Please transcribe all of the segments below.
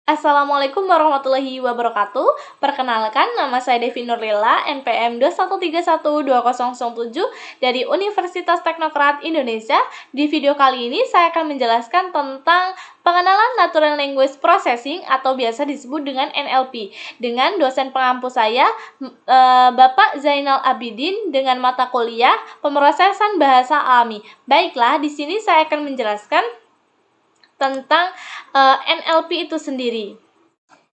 Assalamualaikum warahmatullahi wabarakatuh. Perkenalkan, nama saya Devi Nurlila, NPM 21312007 dari Universitas Teknokrat Indonesia. Di video kali ini saya akan menjelaskan tentang pengenalan Natural Language Processing atau biasa disebut dengan NLP dengan dosen pengampu saya, Bapak Zainal Abidin, dengan mata kuliah Pemrosesan Bahasa Alami. Baiklah, di sini saya akan menjelaskan tentang NLP itu sendiri.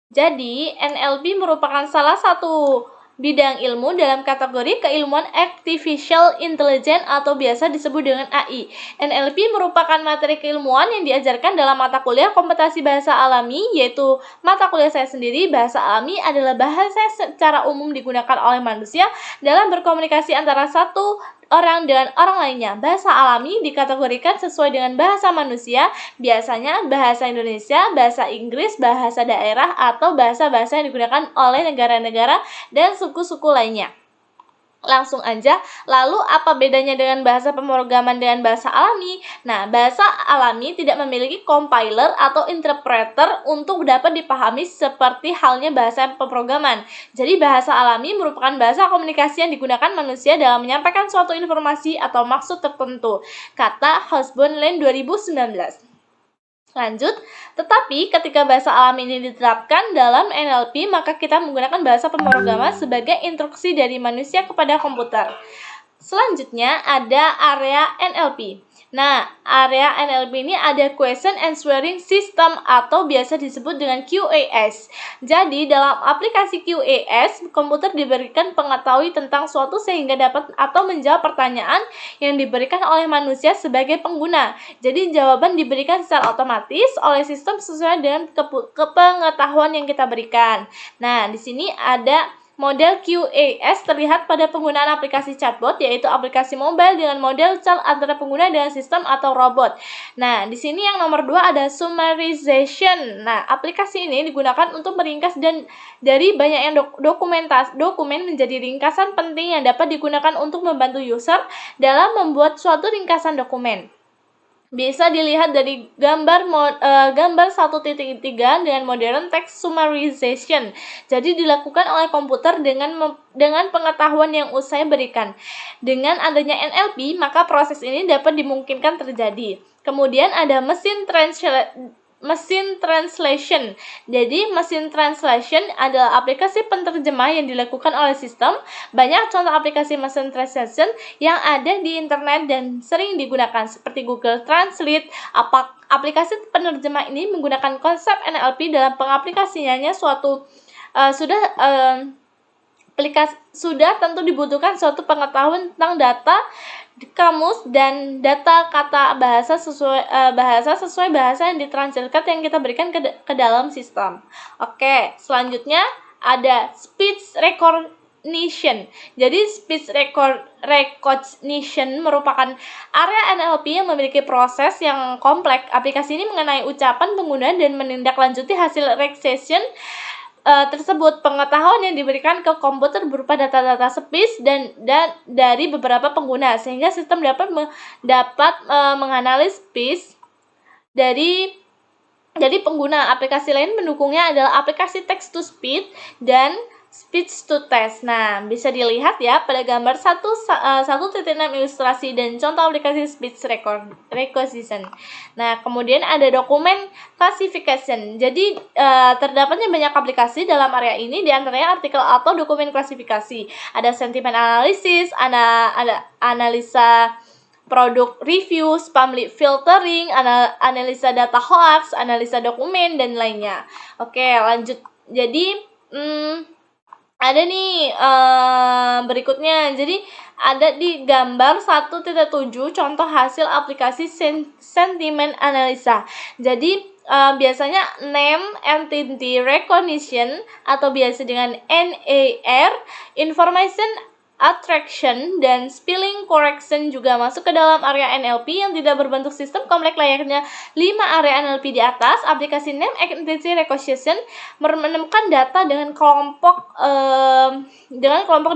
Jadi, NLP merupakan salah satu bidang ilmu dalam kategori keilmuan Artificial Intelligence atau biasa disebut dengan AI. NLP merupakan materi keilmuan yang diajarkan dalam mata kuliah Komputasi Bahasa Alami, yaitu mata kuliah saya sendiri. Bahasa alami adalah bahasa yang secara umum digunakan oleh manusia dalam berkomunikasi antara satu orang dengan orang lainnya. Bahasa alami dikategorikan sesuai dengan bahasa manusia, biasanya bahasa Indonesia, bahasa Inggris, bahasa daerah, atau bahasa-bahasa yang digunakan oleh negara-negara dan suku-suku lainnya. Langsung aja, lalu apa bedanya dengan bahasa pemrograman dengan bahasa alami? Nah, bahasa alami tidak memiliki compiler atau interpreter untuk dapat dipahami seperti halnya bahasa pemrograman. Jadi, bahasa alami merupakan bahasa komunikasi yang digunakan manusia dalam menyampaikan suatu informasi atau maksud tertentu. Kata Hosbon Lane 2019. Lanjut, tetapi ketika bahasa alami ini diterapkan dalam NLP, maka kita menggunakan bahasa pemrograman sebagai instruksi dari manusia kepada komputer. Selanjutnya ada area NLP. Nah, area NLP ini ada Question Answering System atau biasa disebut dengan QAS. Jadi, dalam aplikasi QAS, komputer diberikan pengetahui tentang suatu sehingga dapat atau menjawab pertanyaan yang diberikan oleh manusia sebagai pengguna. Jadi, jawaban diberikan secara otomatis oleh sistem sesuai dengan kepengetahuan yang kita berikan. Nah, di sini ada model QAS terlihat pada penggunaan aplikasi chatbot, yaitu aplikasi mobile dengan model chat antara pengguna dengan sistem atau robot. Nah, di sini yang nomor 2 ada summarization. Nah, aplikasi ini digunakan untuk meringkas dan dari banyak yang dokumen menjadi ringkasan penting yang dapat digunakan untuk membantu user dalam membuat suatu ringkasan dokumen. Bisa dilihat dari gambar 1.3 dengan modern text summarization. Jadi dilakukan oleh komputer dengan pengetahuan yang saya berikan. Dengan adanya NLP, maka proses ini dapat dimungkinkan terjadi. Kemudian ada mesin translation. Jadi, mesin translation adalah aplikasi penterjemah yang dilakukan oleh sistem. Banyak contoh aplikasi mesin translation yang ada di internet dan sering digunakan seperti Google Translate. Aplikasi penerjemah ini menggunakan konsep NLP dalam pengaplikasiannya sudah tentu dibutuhkan suatu pengetahuan tentang data kamus dan data kata bahasa sesuai bahasa yang ditranslatekan yang kita berikan ke dalam sistem. Oke, selanjutnya ada speech recognition. Jadi speech recognition merupakan area NLP yang memiliki proses yang kompleks. Aplikasi ini mengenai ucapan pengguna dan menindaklanjuti hasil recognition tersebut. Pengetahuan yang diberikan ke komputer berupa data-data speech dan dari beberapa pengguna, sehingga sistem dapat menganalisis speech dari pengguna. Aplikasi lain pendukungnya adalah aplikasi text to speech dan speech to text. Nah, bisa dilihat ya pada gambar 1.6 ilustrasi dan contoh aplikasi speech recognition. Nah, kemudian ada dokumen classification. Jadi, terdapatnya banyak aplikasi dalam area ini, diantaranya artikel atau dokumen klasifikasi. Ada sentiment analysis, ada analisa produk review, spam filtering, analisa data hoax, analisa dokumen, dan lainnya. Oke, lanjut. Jadi, ada nih berikutnya. Jadi ada di gambar 1.7 contoh hasil aplikasi sentiment analisa. Jadi biasanya name entity recognition atau biasa dengan NAR, information attraction, dan spelling correction juga masuk ke dalam area NLP yang tidak berbentuk sistem kompleks layaknya 5 area NLP di atas. Aplikasi name entity recognition menemukan data dengan kelompok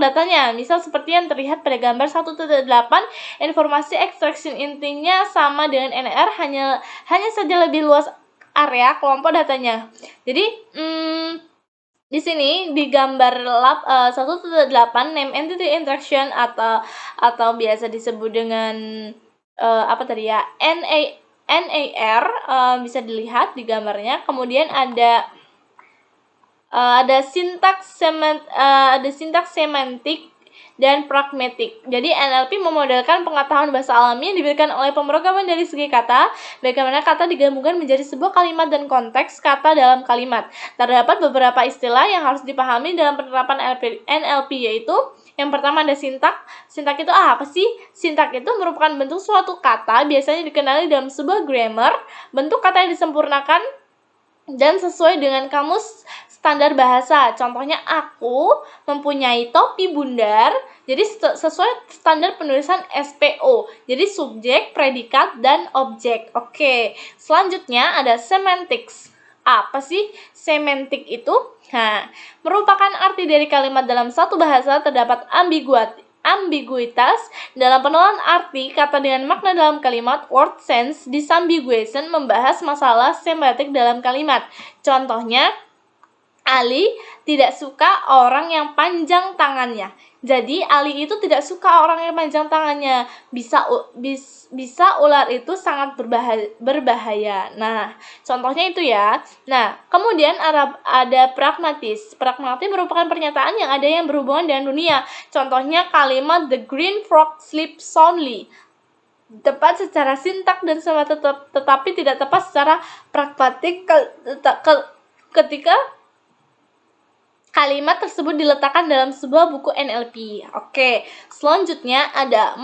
datanya. Misal seperti yang terlihat pada gambar 1.8, informasi extraction intinya sama dengan NR, hanya saja lebih luas area kelompok datanya. Jadi di sini di gambar lab 1.8 name entity interaction atau biasa disebut dengan NAR, bisa dilihat di gambarnya. Kemudian ada sintaks semantik dan pragmatik. Jadi NLP memodelkan pengetahuan bahasa alami yang diberikan oleh pemrograman dari segi kata, bagaimana kata digabungkan menjadi sebuah kalimat dan konteks kata dalam kalimat. Terdapat beberapa istilah yang harus dipahami dalam penerapan NLP, yaitu yang pertama ada sintak. Sintak itu apa sih? Sintak itu merupakan bentuk suatu kata, biasanya dikenali dalam sebuah grammar, bentuk kata yang disempurnakan dan sesuai dengan kamus standar bahasa. Contohnya, aku mempunyai topi bundar. Jadi sesuai standar penulisan SPO. Jadi subjek, predikat, dan objek. Oke, selanjutnya ada semantics. Apa sih semantik itu? Nah, merupakan arti dari kalimat dalam satu bahasa terdapat ambiguitas dalam penentuan arti kata dengan makna dalam kalimat. Word sense disambiguation membahas masalah semantik dalam kalimat. Contohnya, Ali tidak suka orang yang panjang tangannya. Jadi Ali itu tidak suka orang yang panjang tangannya. Bisa ular itu sangat berbahaya. Nah, contohnya itu ya. Nah, kemudian ada pragmatis. Pragmatis merupakan pernyataan yang ada yang berhubungan dengan dunia. Contohnya kalimat the green frog sleeps soundly. Tepat secara sintak dan tetapi tidak tepat secara pragmatik ketika kalimat tersebut diletakkan dalam sebuah buku NLP. Oke, selanjutnya ada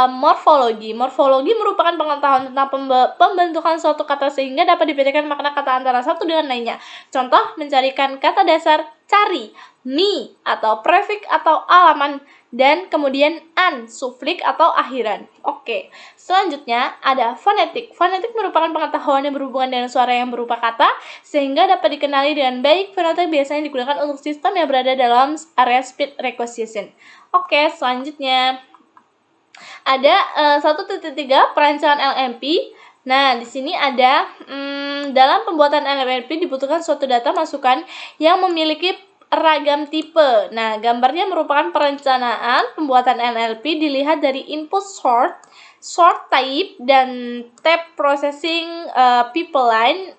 morfologi. Morfologi merupakan pengetahuan tentang pembentukan suatu kata sehingga dapat dibedakan makna kata antara satu dengan lainnya. Contoh, mencarikan kata dasar cari, ni atau prefix atau alaman, dan kemudian an, suflik atau akhiran. Oke, selanjutnya ada fonetik. Fonetik merupakan pengetahuan yang berhubungan dengan suara yang berupa kata sehingga dapat dikenali dengan baik. Fonetik biasanya digunakan untuk sistem yang berada dalam area speech recognition. Oke, selanjutnya ada 1.3 perancangan LMP. Nah, di sini ada dalam pembuatan LMP dibutuhkan suatu data masukan yang memiliki ragam tipe. Nah, gambarnya merupakan perencanaan pembuatan NLP dilihat dari input sort type, dan type processing pipeline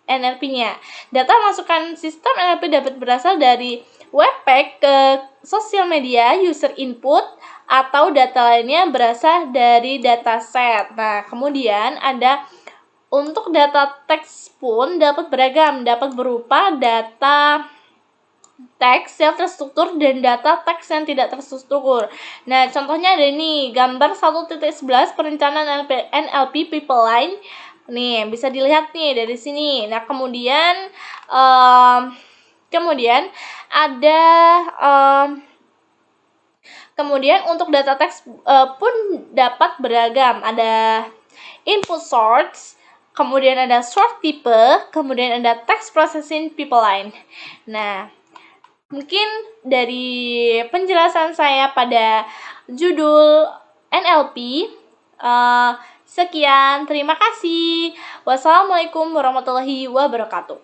NLP-nya. Data masukan sistem NLP dapat berasal dari webpack ke sosial media, user input, atau data lainnya berasal dari dataset. Nah, kemudian ada untuk data teks pun dapat beragam, dapat berupa data teks yang terstruktur dan data teks yang tidak terstruktur. Nah, contohnya ada ini, gambar 1.11 perencanaan NLP pipeline. Nih, bisa dilihat nih dari sini. Nah, kemudian ada kemudian untuk data teks pun dapat beragam. Ada input source, kemudian ada sort type, kemudian ada text processing pipeline. Nah, mungkin dari penjelasan saya pada judul NLP, sekian, terima kasih. Wassalamualaikum warahmatullahi wabarakatuh.